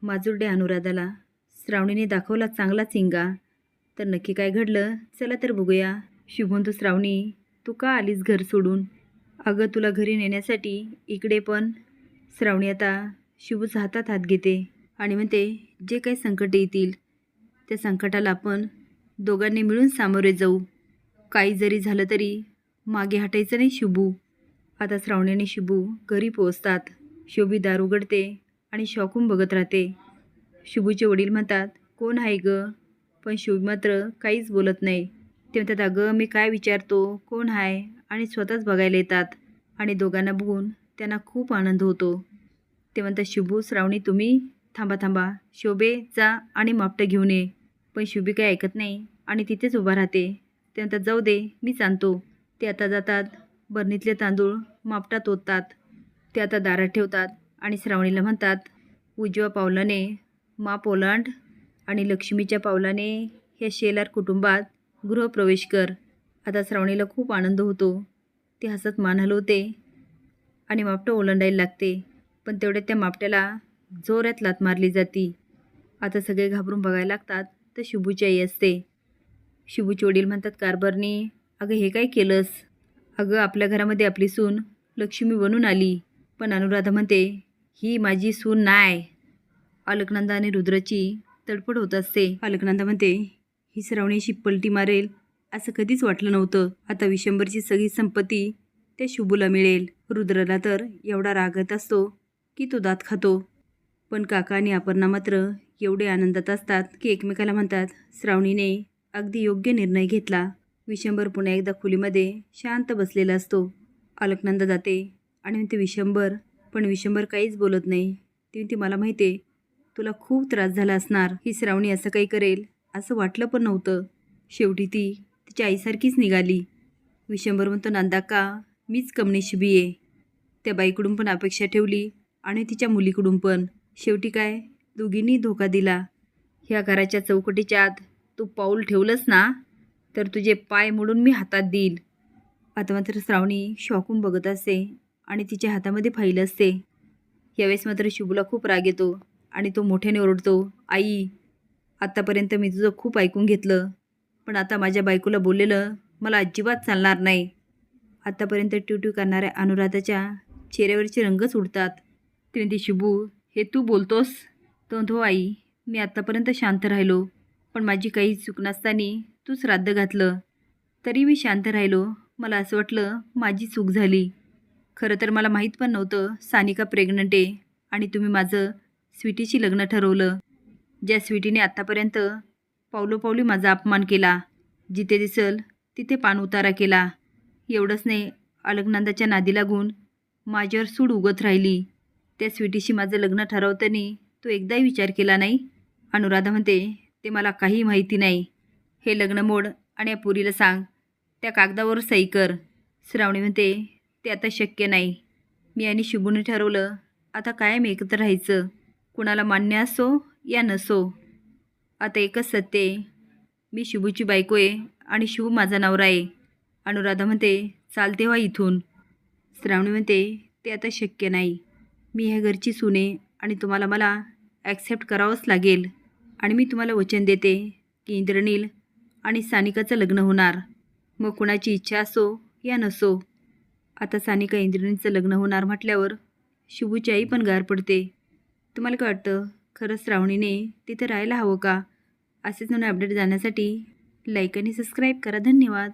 माजुरडे अनुराधाला श्रावणीने दाखवला चांगला चिंगा. तर नक्की काय घडलं, चला तर बघूया. शुभंतू श्रावणी, तू का आलीस घर सोडून? अगं तुला घरी नेण्यासाठी इकडे पण. श्रावणी आता शुभूच्या हातात हात घेते आणि म्हणते, जे काही संकट येतील त्या संकटाला आपण दोघांनी मिळून सामोरे जाऊ. काही जरी झालं तरी मागे हटायचं नाही शुभू. आता श्रावणी आणि शुभू घरी पोहोचतात. शोभी दार उघडते आणि शॉकून बघत राहते. शुभूचे वडील म्हणतात, कोण आहे ग? पण शुभ मात्र काहीच बोलत नाही. ते म्हणतात, अगं मी काय विचारतो, कोण आहे? आणि स्वतःच बघायला येतात आणि दोघांना बघून त्यांना खूप आनंद होतो. ते म्हणतात, शुभू, श्रावणी, तुम्ही थांबा थांबा, शोभे जा आणि मापटं घेऊन ये. पण शुभी काही ऐकत नाही आणि तिथेच उभा राहते. ते म्हणतात, जाऊ दे, मीच आणतो. ते आता जातात, बरणीतले तांदूळ मापटात ओततात. ते आता दारात ठेवतात आणि श्रावणीला म्हणतात, उजव्या पावलाने माप ओलांड आणि लक्ष्मीच्या पावलाने ह्या शेलार कुटुंबात गृहप्रवेश कर. आता श्रावणीला खूप आनंद होतो. ती हसत मान हलवते आणि मापटं ओलांडायला लागते. पण तेवढ्यात त्या मापट्याला जोरात लाथ मारली जाती. आता सगळे घाबरून बघायला लागतात तर शुभूची आई असते. शुभूचे वडील म्हणतात, कारभारनी, अगं हे काय केलंस? अगं आपल्या घरामध्ये आपली सून लक्ष्मी बनून आली. पण अनुराधा म्हणते, ही माझी सून नाही. अलकनंदा आणि रुद्राची तडफड होत असते. अलकनंदा म्हणते, ही श्रावणीशी पलटी मारेल असं कधीच वाटलं नव्हतं. आता विशंभरची सगळी संपत्ती त्या शुभूला मिळेल. रुद्राला तर एवढा राग येत असतो की तो दात खातो. पण काका आणि अपर्णा मात्र एवढे आनंदात असतात की एकमेकाला म्हणतात, श्रावणीने अगदी योग्य निर्णय घेतला. विशंभर पुन्हा एकदा खोलीमध्ये शांत बसलेला असतो. अलकनंदा जाते आणि म्हणते, विशंभर. पण विशंभर काहीच बोलत नाही. ती म्हणते, मला माहिती आहे तुला खूप त्रास झाला असणार. ही श्रावणी असं काही करेल असं वाटलं पण नव्हतं. शेवटी ती तिच्या आईसारखीच निघाली. विशंभर म्हणतो, नंदाका, मीच कमनिशिबी आहे. त्या बाईकडून पण अपेक्षा ठेवली आणि तिच्या मुलीकडून पण. शेवटी काय, दोघींनी धोका दिला. ह्या घराच्या चौकटीच्या आत तू पाऊल ठेवलंस ना, तर तुझे पाय मोडून मी हातात देईल. आता मात्र श्रावणी शॉकून बघत असते आणि तिच्या हातामध्ये फाईल असते. यावेळेस मात्र शुभूला खूप राग येतो आणि तो मोठ्याने ओरडतो, आई, आत्तापर्यंत मी तुझं खूप ऐकून घेतलं, पण आता माझ्या बायकोला बोललेलं मला अजिबात चालणार नाही. आत्तापर्यंत ट्यूट्यू करणाऱ्या अनुराधाच्या चेहऱ्यावरचे रंगच उडतात. ती म्हणते, शुभू, हे तू बोलतोस? तो म्हणतो, आई, मी आत्तापर्यंत शांत राहिलो, पण माझी काही चूक नसताना तू श्राद्ध घातलं. तरी मी शांत राहिलो. मला असं वाटलं माझी चूक झाली. खरं तर मला माहीत पण नव्हतं सानिका प्रेग्नंट आहे आणि तुम्ही माझं स्वीटीशी लग्न ठरवलं. ज्या स्वीटीने आत्तापर्यंत पावलोपावली माझा अपमान केला, जिथे दिसल तिथे पान उतारा केला. एवढंच नाही, अलकनंदाच्या नादी लागून माझ्यावर सूड उगत राहिली. त्या स्वीटीशी माझं लग्न ठरवताना तो एकदाही विचार केला नाही. अनुराधा म्हणते, ते मला काही माहिती नाही. हे लग्न मोड आणि या पुरीला सांग, त्या कागदावर सही कर. श्रावणी म्हणते, ते आता शक्य नाही. मी आणि शुभूने ठरवलं आता कायम एकत्र राहायचं, कुणाला मान्य असो या नसो. आता एकच सत्य आहे, मी शुभूची बायको आहे आणि शुभू माझा नवरा आहे. अनुराधा म्हणते, चालते व्हा इथून. श्रावणी म्हणते, ते आता शक्य नाही. मी ह्या घरची सून आहे आणि तुम्हाला मला ॲक्सेप्ट करावंच लागेल. आणि मी तुम्हाला वचन देते की इंद्रनील आणि सानिकाचं लग्न होणार, मग कुणाची इच्छा असो या नसो. आता सानिका इंद्रनीलचं लग्न होणार म्हटल्यावर शुभूची आई पण गार पडते. तुम्हाला काय वाटतं, खरंच श्रावणीने तिथे राहायला हवं का? असेच नवीन अपडेट जाण्यासाठी लाईक आणि सबस्क्राईब करा. धन्यवाद.